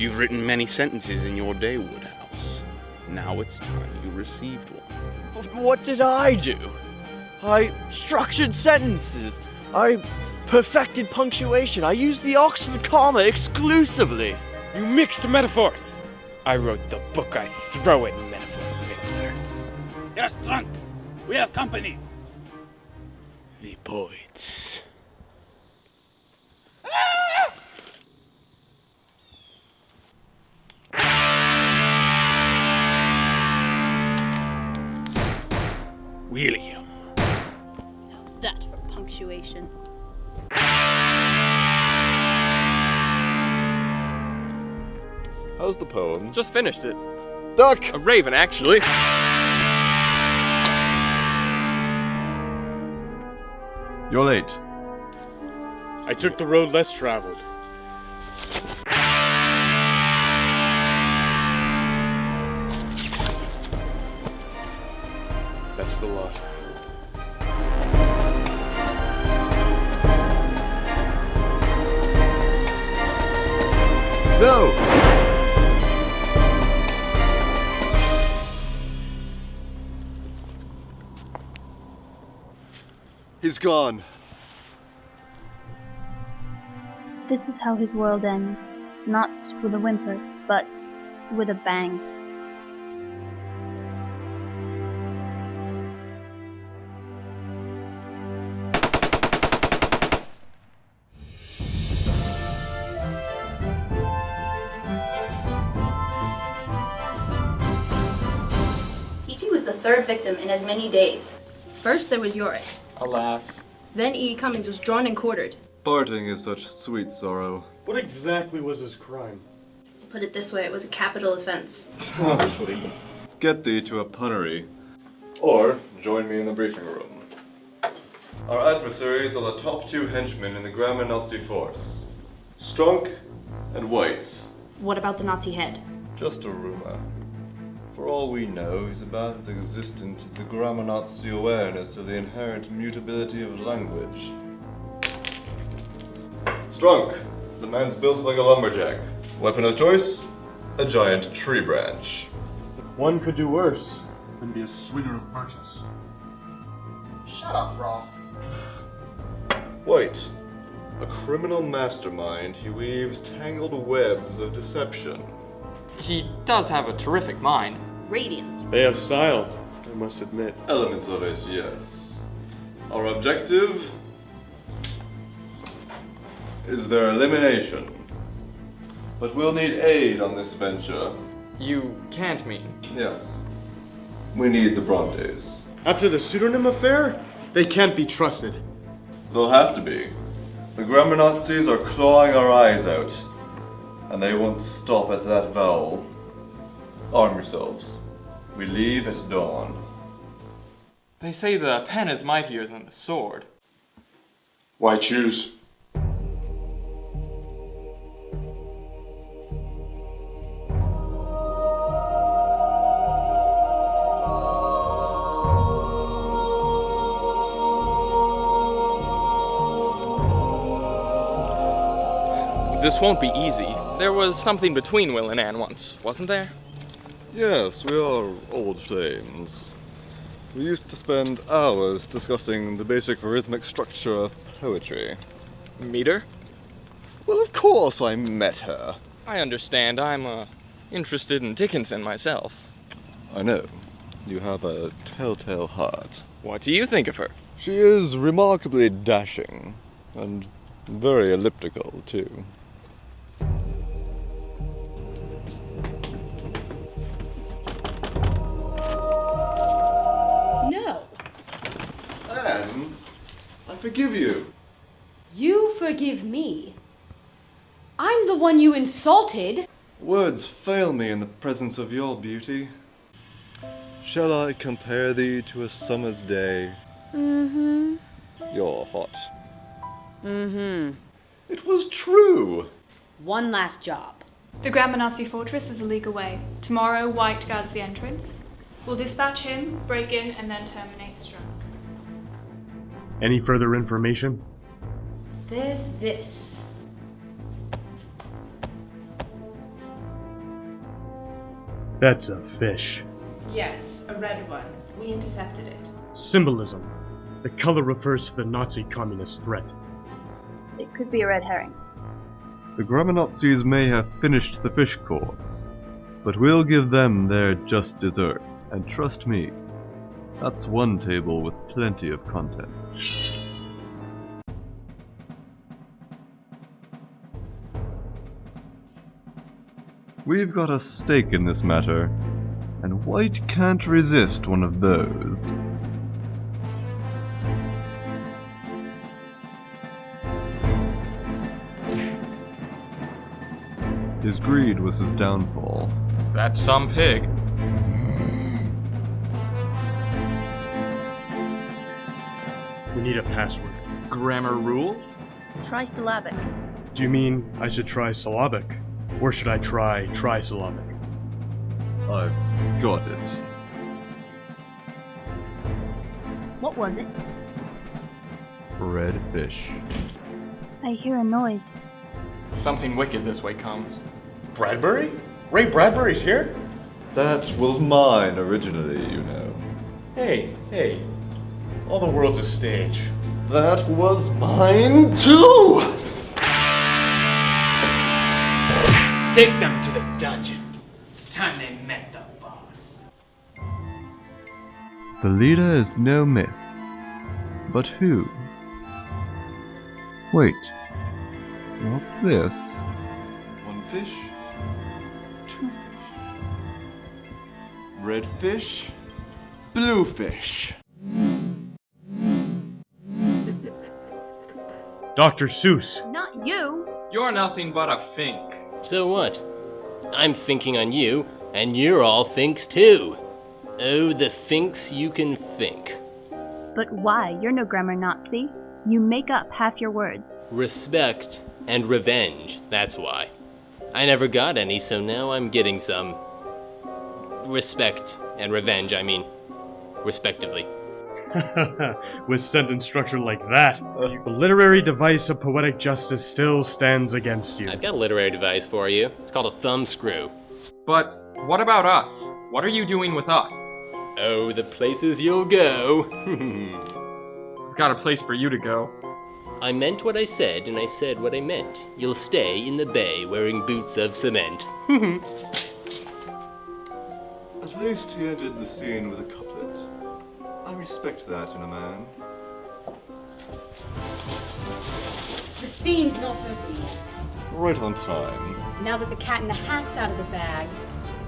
You've written many sentences in your day, Woodhouse. Now it's time you received one. What did I do? I structured sentences. I perfected punctuation. I used the Oxford comma exclusively. You mixed metaphors. I wrote the book I throw at metaphor mixers. Yes, drunk. We have company. The poets. William. How's that for punctuation? How's the poem? Just finished it. Duck! A raven, actually. You're late. I took the road less traveled. That's the lot. No! He's gone. This is how his world ends. Not with a whimper, but with a bang. Peachy was the third victim in as many days. First there was Yorick. Alas. Then E. Cummings was drawn and quartered. Parting is such sweet sorrow. What exactly was his crime? To put it this way, it was a capital offense. Oh, please. Get thee to a punnery. Or join me in the briefing room. Our adversaries are the top two henchmen in the grammar Nazi force. Strunk and White. What about the Nazi head? Just a rumor. For all we know, he's about as existent as the grammar Nazi awareness of the inherent mutability of language. Strunk. The man's built like a lumberjack. Weapon of choice? A giant tree branch. One could do worse than be a swinger of birches. Shut up, Frost. White. A criminal mastermind, he weaves tangled webs of deception. He does have a terrific mind. Radiant. They have style, I must admit. Elements of it, yes. Our objective is their elimination. But we'll need aid on this venture. You can't mean. Yes. We need the Brontes. After the pseudonym affair, they can't be trusted. They'll have to be. The grammar Nazis are clawing our eyes out. And they won't stop at that vowel. Arm yourselves. We leave at dawn. They say the pen is mightier than the sword. Why choose? This won't be easy. There was something between Will and Anne once, wasn't there? Yes, we are old flames. We used to spend hours discussing the basic rhythmic structure of poetry. Meter? Well, of course I met her. I understand. I'm, interested in Dickinson myself. I know. You have a telltale heart. What do you think of her? She is remarkably dashing, and very elliptical, too. No. Anne, I forgive you. You forgive me. I'm the one you insulted. Words fail me in the presence of your beauty. Shall I compare thee to a summer's day? Mm-hmm. You're hot. Mm-hmm. It was true. One last job. The Grammar Nazi fortress is a league away. Tomorrow, White guards the entrance. We'll dispatch him, break in, and then terminate Strunk. Any further information? There's this. That's a fish. Yes, a red one. We intercepted it. Symbolism. The color refers to the Nazi communist threat. It could be a red herring. The grammar Nazis may have finished the fish course, but we'll give them their just desserts, and trust me, that's one table with plenty of content. We've got a stake in this matter, and White can't resist one of those. His greed was his downfall. That's some pig. We need a password. Grammar rules? Trisyllabic. Do you mean I should try syllabic? Or should I try trisyllabic? I've got it. What was it? Red fish. I hear a noise. Something wicked this way comes. Bradbury? Ray Bradbury's here? That was mine originally, you know. Hey. All the world's a stage. That was mine too! Take them to the dungeon. It's time they met the boss. The leader is no myth. But who? Wait. What's this? One fish? Two fish? Red fish? Blue fish? Dr. Seuss! Not you! You're nothing but a fink. So what? I'm thinking on you, and you're all finks too. Oh, the finks you can think. But why? You're no grammar Nazi. You make up half your words. Respect and revenge, that's why. I never got any, so now I'm getting some. Respect and revenge, I mean, respectively. With sentence structure like that, the literary device of poetic justice still stands against you. I've got a literary device for you. It's called a thumbscrew. But what about us? What are you doing with us? Oh, the places you'll go. I've got a place for you to go. I meant what I said, and I said what I meant. You'll stay in the bay wearing boots of cement. At least he ended the scene with a couplet. I respect that in a man. The scene's not over yet. Right on time. Now that the cat in the hat's out of the bag,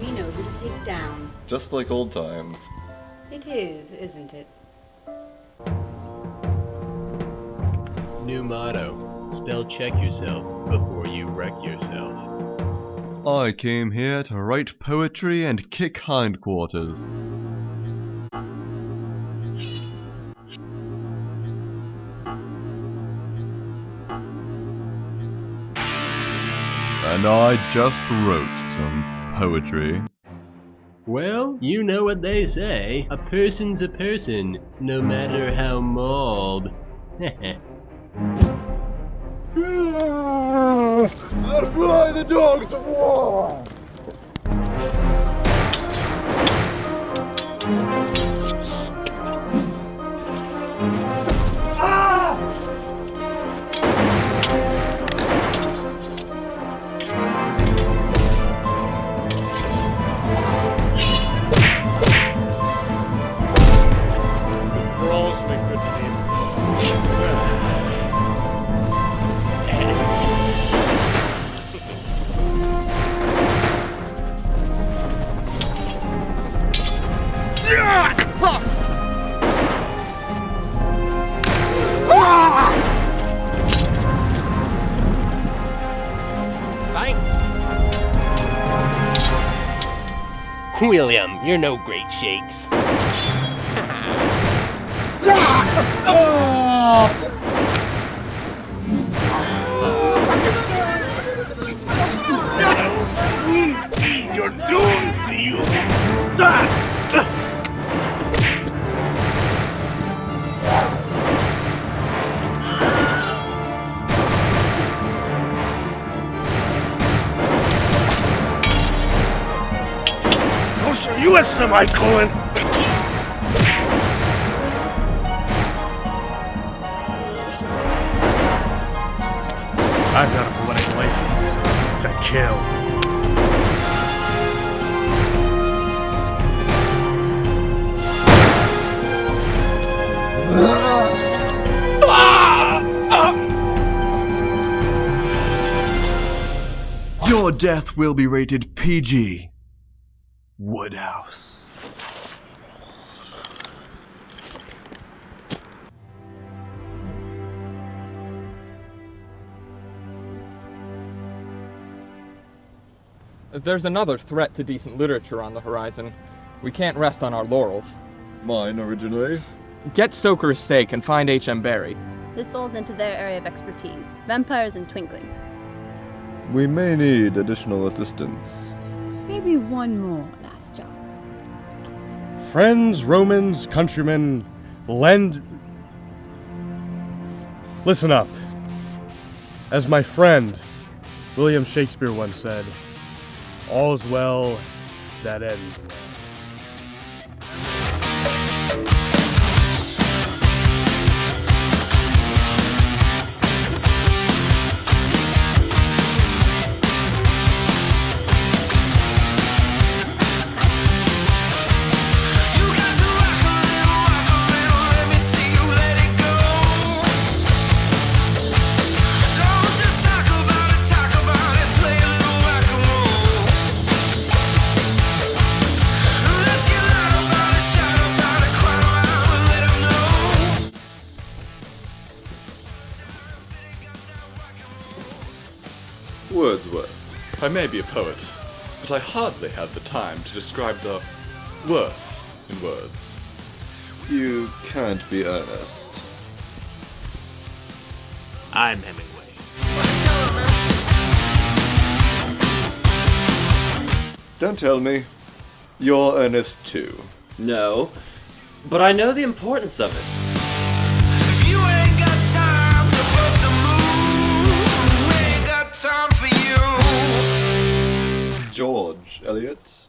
we know who to take down. Just like old times. It is, isn't it? New motto. Spell check yourself before you wreck yourself. I came here to write poetry and kick hindquarters. And I just wrote some poetry. Well, you know what they say. A person's a person, no matter how mauled. Fly the dogs to war! William, you're no great shakes. You're doomed to you. you a semicolon? I've got a poetic license to kill. Your death will be rated PG. Woodhouse. There's another threat to decent literature on the horizon. We can't rest on our laurels. Mine originally. Get Stoker's stake and find H.M. Barry. This falls into their area of expertise. Vampires and twinkling. We may need additional assistance. Maybe one more last job. Friends, Romans, countrymen, listen up. As my friend, William Shakespeare once said, all's well that ends well. Wordsworth. I may be a poet, but I hardly have the time to describe the worth in words. You can't be earnest. I'm Hemingway. Don't tell me. You're earnest too. No, but I know the importance of it. George Eliot.